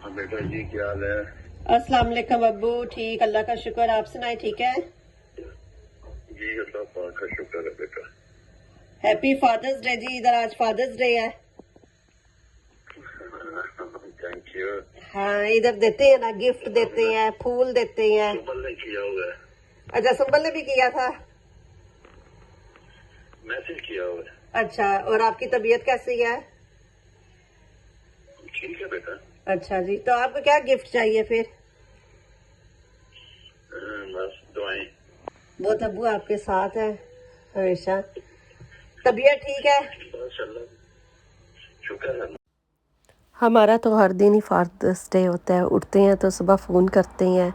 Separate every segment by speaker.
Speaker 1: हाँ बेटा जी, क्या हाल है?
Speaker 2: अस्सलाम वालेकुम अब्बू। ठीक, अल्लाह का शुक्र। आप सुनाए, ठीक है?
Speaker 1: जी अल्लाह पाक का शुक्र है बेटा।
Speaker 2: हैप्पी फादर्स डे जी। इधर आज फादर्स डे है।
Speaker 1: Thank you.
Speaker 2: हाँ, इधर देते हैं ना, गिफ्ट देते हैं, फूल देते हैं।
Speaker 1: सुबल ने किया हुआ है,
Speaker 2: अच्छा, सुंबल ने भी किया था।
Speaker 1: मैसेज किया हुआ है।
Speaker 2: अच्छा, और आपकी तबीयत कैसी है?
Speaker 1: ठीक है बेटा।
Speaker 2: अच्छा जी, तो आपको क्या गिफ्ट चाहिए फिर?
Speaker 1: बस दुआएं।
Speaker 2: बहुत अब्बू आपके साथ है हमेशा। तबीयत ठीक है?
Speaker 1: बस अल्लाह शुक्र है।
Speaker 2: हमारा तो हर दिन ही फादर्स डे होता है। उठते हैं तो सुबह फ़ोन करते हैं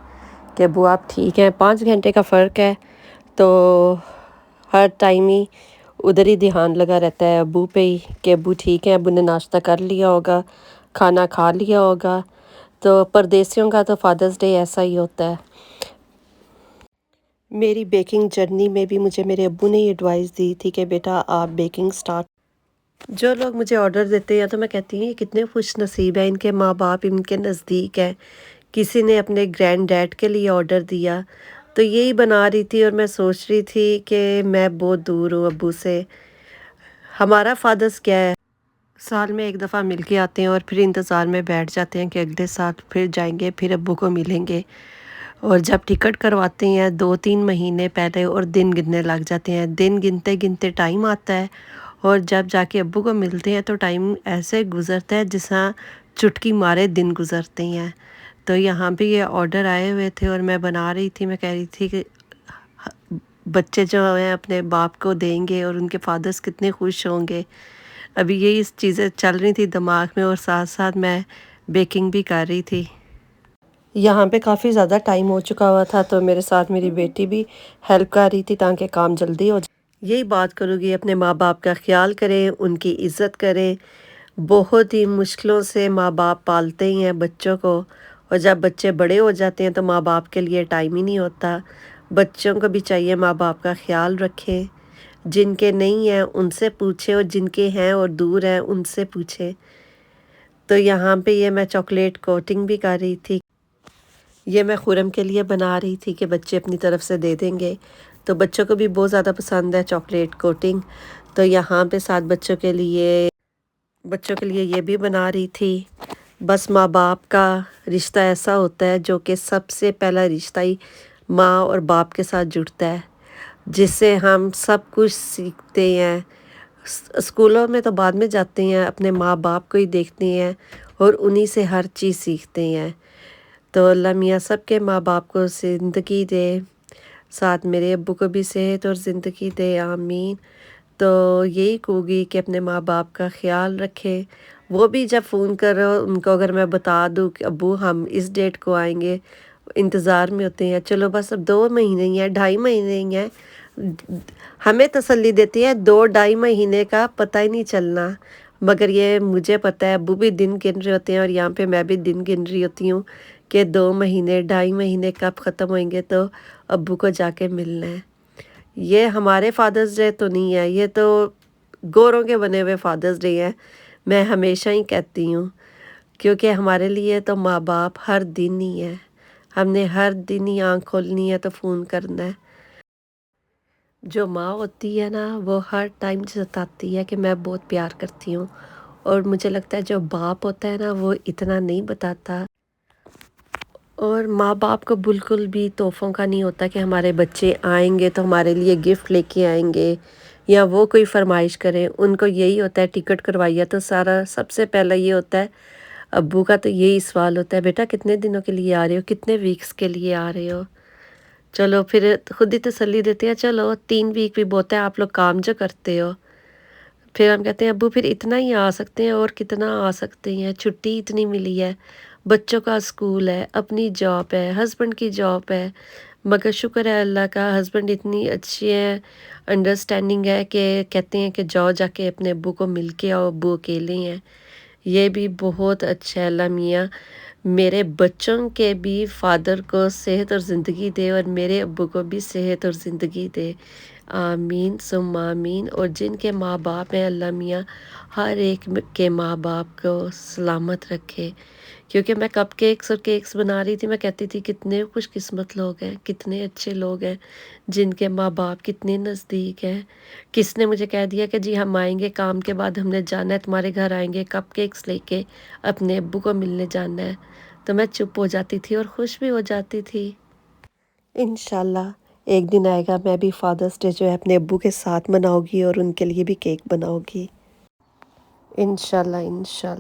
Speaker 2: कि अब्बू आप ठीक हैं। 5 घंटे का फ़र्क है, तो हर टाइम ही उधर ही ध्यान लगा रहता है अब्बू पे ही कि अब्बू ठीक है, अब्बू ने नाश्ता कर लिया होगा, खाना खा लिया होगा। तो परदेसियों का तो फादर्स डे ऐसा ही होता है। मेरी बेकिंग जर्नी में भी मुझे मेरे अब्बू ने ही एडवाइस दी थी कि बेटा आप बेकिंग स्टार्ट। जो लोग मुझे ऑर्डर देते हैं तो मैं कहती हूँ ये कितने खुश नसीब है, इनके माँ बाप इनके नज़दीक है। किसी ने अपने ग्रैंड डैड के लिए ऑर्डर दिया, तो यही बना रही थी और मैं सोच रही थी कि मैं बहुत दूर हूँ अब्बू से। हमारा फादर्स क्या है, साल में एक दफ़ा मिल के आते हैं और फिर इंतज़ार में बैठ जाते हैं कि अगले साल फिर जाएंगे, फिर अब्बू को मिलेंगे। और जब टिकट करवाते हैं 2-3 महीने पहले और दिन गिनने लग जाते हैं। दिन गिनते गिनते टाइम आता है और जब जाके अब्बू को मिलते हैं तो टाइम ऐसे गुज़रता है जैसा चुटकी मारे दिन गुज़रते हैं। तो यहाँ पे ये ऑर्डर आए हुए थे और मैं बना रही थी। मैं कह रही थी कि बच्चे जो हैं अपने बाप को देंगे और उनके फादर्स कितने खुश होंगे। अभी यही चीज़ें चल रही थी दिमाग में और साथ साथ मैं बेकिंग भी कर रही थी। यहाँ पे काफ़ी ज़्यादा टाइम हो चुका हुआ था, तो मेरे साथ मेरी बेटी भी हेल्प कर रही थी ताकि काम जल्दी हो जाए। यही बात करूँगी, अपने माँ बाप का ख्याल करें, उनकी इज़्ज़त करें। बहुत ही मुश्किलों से माँ बाप पालते ही हैं बच्चों को, और जब बच्चे बड़े हो जाते हैं तो माँ बाप के लिए टाइम ही नहीं होता। बच्चों को भी चाहिए माँ बाप का ख्याल रखें। जिनके नहीं हैं उनसे पूछें और जिनके हैं और दूर हैं उनसे पूछें। तो यहाँ पे ये मैं चॉकलेट कोटिंग भी कर रही थी। ये मैं खुरम के लिए बना रही थी कि बच्चे अपनी तरफ से दे देंगे, तो बच्चों को भी बहुत ज़्यादा पसंद है चॉकलेट कोटिंग। तो यहाँ पे साथ बच्चों के लिए ये भी बना रही थी। बस माँ बाप का रिश्ता ऐसा होता है जो कि सबसे पहला रिश्ता ही माँ और बाप के साथ जुड़ता है, जिससे हम सब कुछ सीखते हैं। स्कूलों में तो बाद में जाते हैं, अपने माँ बाप को ही देखते हैं और उन्हीं से हर चीज़ सीखते हैं। तो अल्लाह मियाँ सबके माँ बाप को ज़िंदगी दे, साथ मेरे अब्बू को भी सेहत और ज़िंदगी दे, आमीन। तो यही कहूँगी कि अपने माँ बाप का ख्याल रखें। वो भी जब फ़ोन करो उनको अगर मैं बता दूँ कि अब्बू हम इस डेट को आएंगे, इंतज़ार में होते हैं। चलो बस अब 2 महीने ही हैं, 2.5 महीने ही हैं, हमें तसल्ली देती है। 2-2.5 महीने का पता ही नहीं चलना, मगर ये मुझे पता है अब्बू भी दिन गिन रहे होते हैं और यहाँ पे मैं भी दिन गिन रही होती हूँ कि 2 महीने 2.5 महीने कब ख़त्म होंगे तो अब्बू को जाके मिलना है। ये हमारे फादर्स डे तो नहीं है, ये तो गोरों के बने हुए फादर्स डे हैं। मैं हमेशा ही कहती हूँ, क्योंकि हमारे लिए तो माँ बाप हर दिन ही है। हमने हर दिन ही आँख खोलनी है तो फ़ोन करना है। जो माँ होती है ना, वो हर टाइम जताती है कि मैं बहुत प्यार करती हूँ, और मुझे लगता है जो बाप होता है ना वो इतना नहीं बताता। और माँ बाप को बिल्कुल भी तोहफ़ों का नहीं होता कि हमारे बच्चे आएंगे तो हमारे लिए गिफ्ट लेके आएंगे या वो कोई फरमाइश करें। उनको यही होता है टिकट करवाइए तो सारा सबसे पहला ये होता है। अब्बू का तो यही सवाल होता है, बेटा कितने दिनों के लिए आ रहे हो, कितने वीक्स के लिए आ रहे हो। चलो फिर खुद ही तसल्ली देते हैं, चलो 3 वीक भी बहुत है, आप लोग काम जो करते हो। फिर हम कहते हैं अब्बू फिर इतना ही आ सकते हैं, और कितना आ सकते हैं, छुट्टी इतनी मिली है, बच्चों का स्कूल है, अपनी जॉब है, हस्बैंड की जॉब है। मगर शुक्र है अल्लाह का, हस्बैंड इतनी अच्छी है, अंडरस्टैंडिंग है कि कहते हैं कि जाओ जाके अपने अब्बू को मिल के आओ, अब्बू अकेले हैं। ये भी बहुत अच्छा है। अल्लाह मियाँ मेरे बच्चों के भी फादर को सेहत और ज़िंदगी दे और मेरे अब्बू को भी सेहत और ज़िंदगी दे, آمین ثم آمین۔ اور جن کے ماں باپ ہیں اللہ میاں ہر ایک کے ماں باپ کو سلامت رکھے، کیونکہ میں کپ کیکس اور کیکس بنا رہی تھی، میں کہتی تھی کتنے خوش قسمت لوگ ہیں، کتنے اچھے لوگ ہیں جن کے ماں باپ کتنے نزدیک ہیں۔ کس نے مجھے کہہ دیا کہ جی ہم آئیں گے کام کے بعد، ہم نے جانا ہے تمہارے گھر، آئیں گے کپ کیکس لے کے، اپنے ابو کو ملنے جانا ہے۔ تو میں چپ ہو جاتی تھی اور خوش بھی ہو جاتی تھی۔ انشاءاللہ ایک دن آئے گا میں بھی فادرس ڈے جو ہے اپنے ابو کے ساتھ مناؤں گی اور ان کے لیے بھی کیک بناؤں گی، انشاءاللہ انشاءاللہ۔